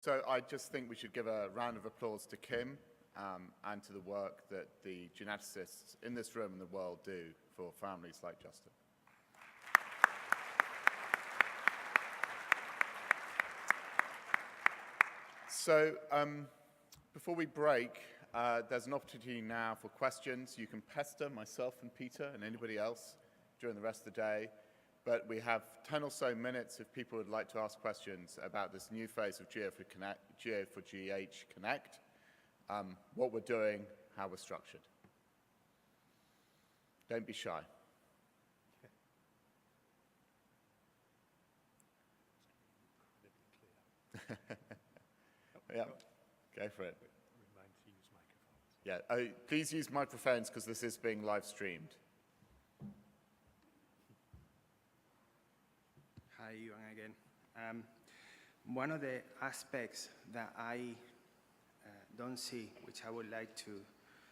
So I just think we should give a round of applause to Kim and to the work that the geneticists in this room and the world do for families like Justin. So before we break, there's an opportunity now for questions. You can pester myself and Peter and anybody else during the rest of the day. But we have 10 or so minutes if people would like to ask questions about this new phase of GA4GH Connect, what we're doing, how we're structured. Don't be shy. Yeah, go for it. Yeah, please use microphones because this is being live streamed. Hi, Ewan again. One of the aspects that I don't see, which I would like to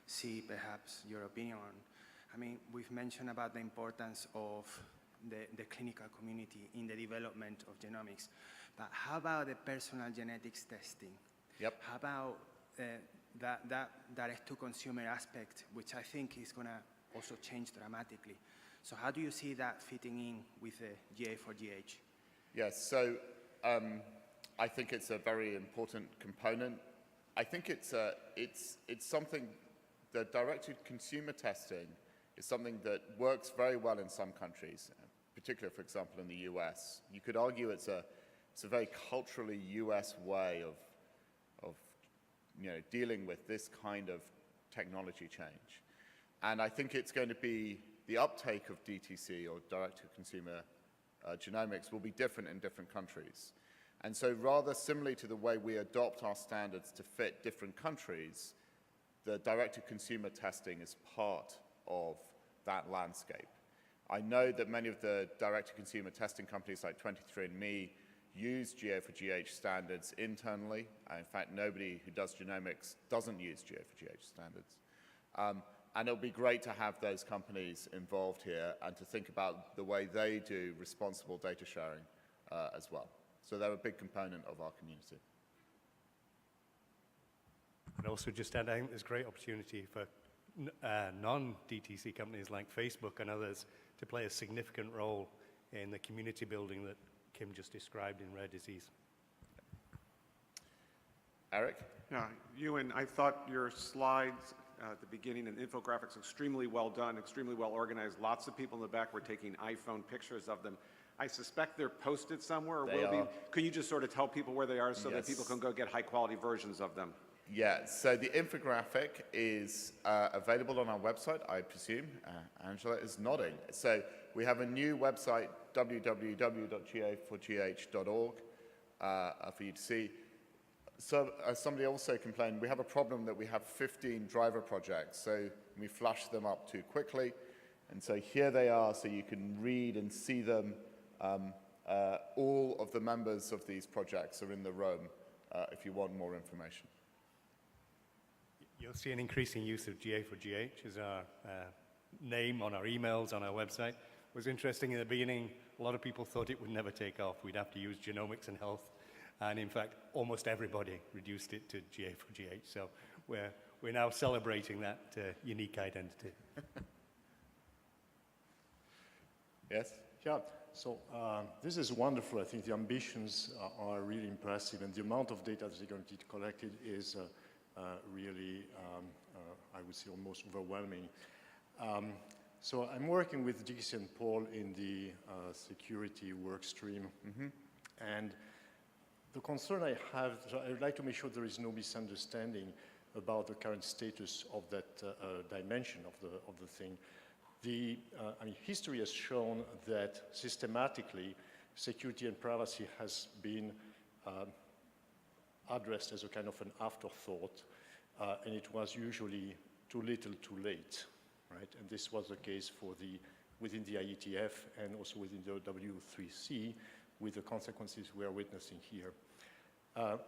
see perhaps your opinion on, I mean, we've mentioned about the importance of the clinical community in the development of genomics, but how about the personal genetics testing? Yep. How about that direct-to-consumer aspect, which I think is going to also change dramatically? So how do you see that fitting in with the GA4GH? Yes, so I think it's a very important component. I think it's something, the direct-to-consumer testing is something that works very well in some countries, particularly, for example, in the US. You could argue it's a very culturally US way of dealing with this kind of technology change. And I think it's going to be the uptake of DTC, or direct-to-consumer genomics, will be different in different countries. And so rather similarly to the way we adopt our standards to fit different countries, the direct-to-consumer testing is part of that landscape. I know that many of the direct-to-consumer testing companies like 23andMe use GA4GH standards internally. In fact, nobody who does genomics doesn't use GA4GH standards. And it'll be great to have those companies involved here and to think about the way they do responsible data sharing as well. So they're a big component of our community. And also just add, I think there's great opportunity for non-DTC companies like Facebook and others to play a significant role in the community building that Kim just described in rare disease. Eric? Yeah, Ewan, I thought your slides at the beginning and infographics extremely well done, extremely well organized. Lots of people in the back were taking iPhone pictures of them. I suspect they're posted somewhere, or will be. Could you just sort of tell people where they are so that people can go get high-quality versions of them? Yeah, so the infographic is available on our website, I presume. Angela is nodding. So we have a new website, www.ga4gh.org, for you to see. So somebody also complained, we have a problem that we have 15 driver projects, so we flash them up too quickly. And so here they are, so you can read and see them. All of the members of these projects are in the room if you want more information. You'll see an increasing use of GA4GH as our name on our emails, on our website. It was interesting in the beginning, a lot of people thought it would never take off. We'd have to use Genomics and Health. And in fact, almost everybody reduced it to GA4GH. So we're now celebrating that unique identity. Yes? Yeah, so this is wonderful. I think the ambitions are really impressive, and the amount of data that is going to be collected is really, I would say, almost overwhelming. So I'm working with Dixie and Paul in the security work stream. And the concern I have, so I would like to make sure there is no misunderstanding about the current status of that dimension of the thing. I mean, history has shown that systematically security and privacy has been addressed as a kind of an afterthought, and it was usually too little, too late, right? And this was the case for within the IETF and also within the W3C, with the consequences we are witnessing here.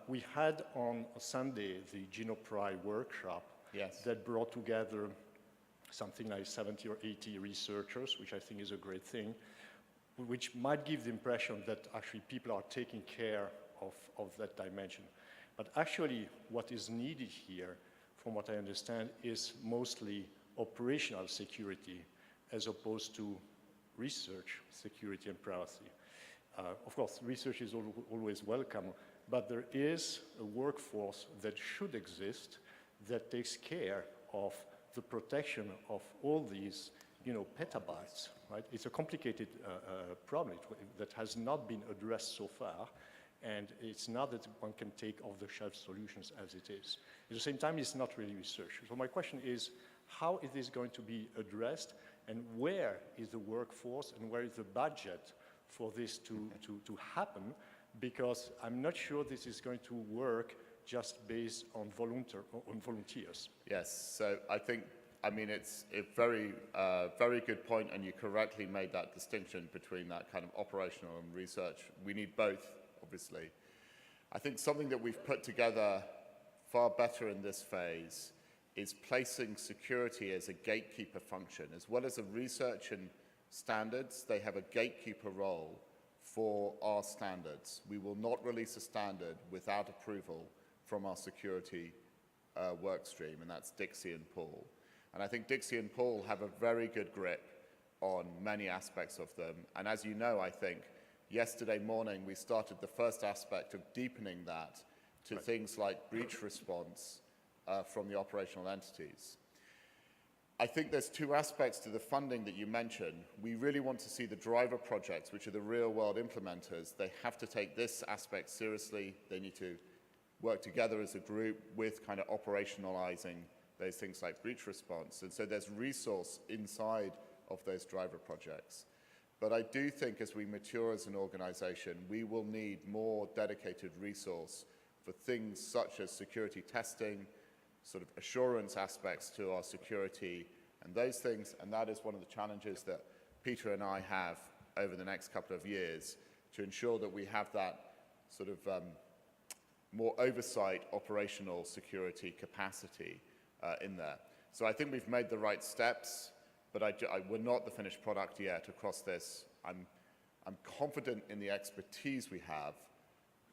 We had on Sunday the GenoPri workshop that brought together something like 70 or 80 researchers, which I think is a great thing, which might give the impression that actually people are taking care of that dimension. But actually, what is needed here, from what I understand, is mostly operational security as opposed to research security and privacy. Of course, research is always welcome, but there is a workforce that should exist that takes care of the protection of all these, petabytes, right? It's a complicated problem that has not been addressed so far, and it's not that one can take off-the-shelf solutions as it is. At the same time, it's not really research. So my question is, how is this going to be addressed, and where is the workforce, and where is the budget for this to happen? Because I'm not sure this is going to work just based on volunteers. Yes, so it's a very, very good point, and you correctly made that distinction between that kind of operational and research. We need both, obviously. I think something that we've put together far better in this phase is placing security as a gatekeeper function. As well as a research and standards, they have a gatekeeper role for our standards. We will not release a standard without approval from our security work stream, and that's Dixie and Paul. And I think Dixie and Paul have a very good grip on many aspects of them. And as you know, I think, yesterday morning we started the first aspect of deepening that to things like breach response from the operational entities. I think there's two aspects to the funding that you mentioned. We really want to see the driver projects, which are the real-world implementers. They have to take this aspect seriously. They need to work together as a group with kind of operationalizing those things like breach response. And so there's resource inside of those driver projects. But I do think as we mature as an organization, we will need more dedicated resource for things such as security testing, sort of assurance aspects to our security and those things. And that is one of the challenges that Peter and I have over the next couple of years to ensure that we have that sort of more oversight operational security capacity in there. So I think we've made the right steps, but we're not the finished product yet across this. I'm confident in the expertise we have.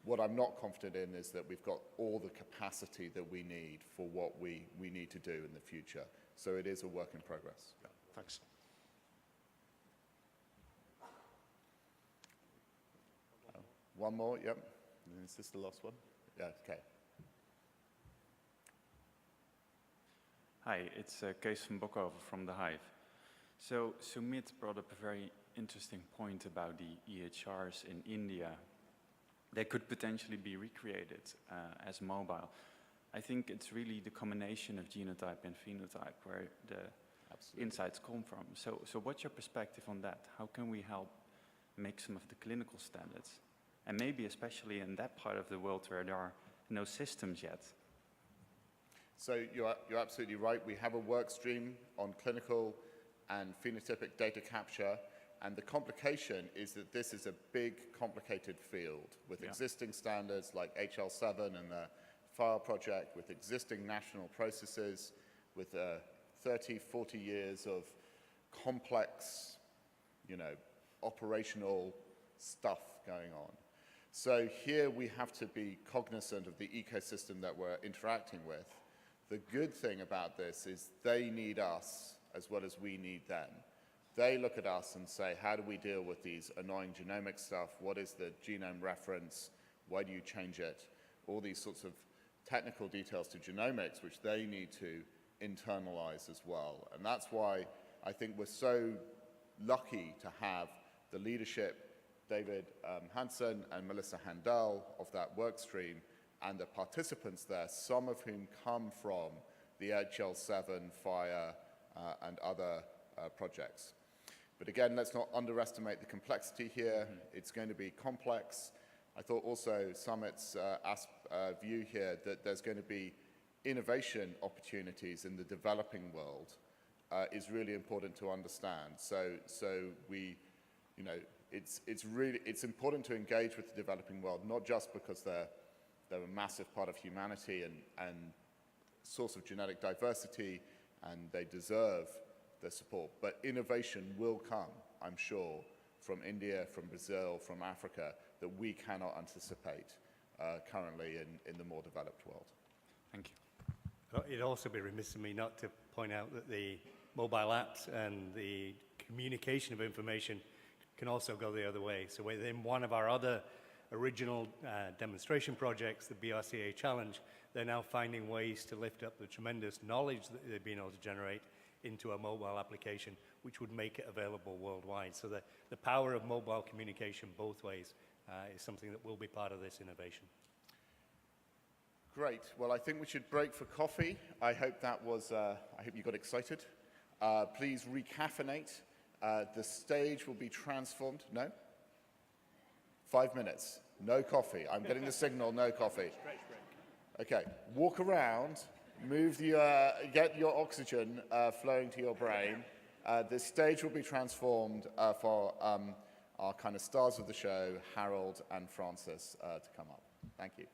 What I'm not confident in is that we've got all the capacity that we need for what we need to do in the future. So it is a work in progress. Yeah, thanks. One more, yep. Is this the last one? Yeah, okay. Hi, it's Kees van Bokhoven from The Hive. So Sumit brought up a very interesting point about the EHRs in India. They could potentially be recreated as mobile. I think it's really the combination of genotype and phenotype where the insights come from. So what's your perspective on that? How can we help make some of the clinical standards? And maybe especially in that part of the world where there are no systems yet. So you're absolutely right. We have a work stream on clinical and phenotypic data capture. And the complication is that this is a big, complicated field with existing standards like HL7 and the FILE project, with existing national processes, with 30, 40 years of complex, operational stuff going on. So here we have to be cognizant of the ecosystem that we're interacting with. The good thing about this is they need us as well as we need them. They look at us and say, how do we deal with these annoying genomic stuff? What is the genome reference? Why do you change it? All these sorts of technical details to genomics, which they need to internalize as well. And that's why I think we're so lucky to have the leadership, David Hansen and Melissa Handel of that work stream, and the participants there, some of whom come from the HL7, FIRE, and other projects. But again, let's not underestimate the complexity here. It's going to be complex. I thought also Sumit's view here that there's going to be innovation opportunities in the developing world is really important to understand. So we, it's important to engage with the developing world, not just because they're a massive part of humanity and source of genetic diversity, and they deserve the support. But innovation will come, I'm sure, from India, from Brazil, from Africa, that we cannot anticipate currently in the more developed world. Thank you. It'd also be remiss of me not to point out that the mobile apps and the communication of information can also go the other way. So within one of our other original demonstration projects, the BRCA Challenge, they're now finding ways to lift up the tremendous knowledge that they've been able to generate into a mobile application, which would make it available worldwide. So the power of mobile communication both ways is something that will be part of this innovation. Great. Well, I think we should break for coffee. I hope that was, I hope you got excited. Please recaffeinate. The stage will be transformed. No? 5 minutes. No coffee. I'm getting the signal, no coffee. Okay. Walk around, move get your oxygen flowing to your brain. The stage will be transformed for our kind of stars of the show, Harold and Francis, to come up. Thank you.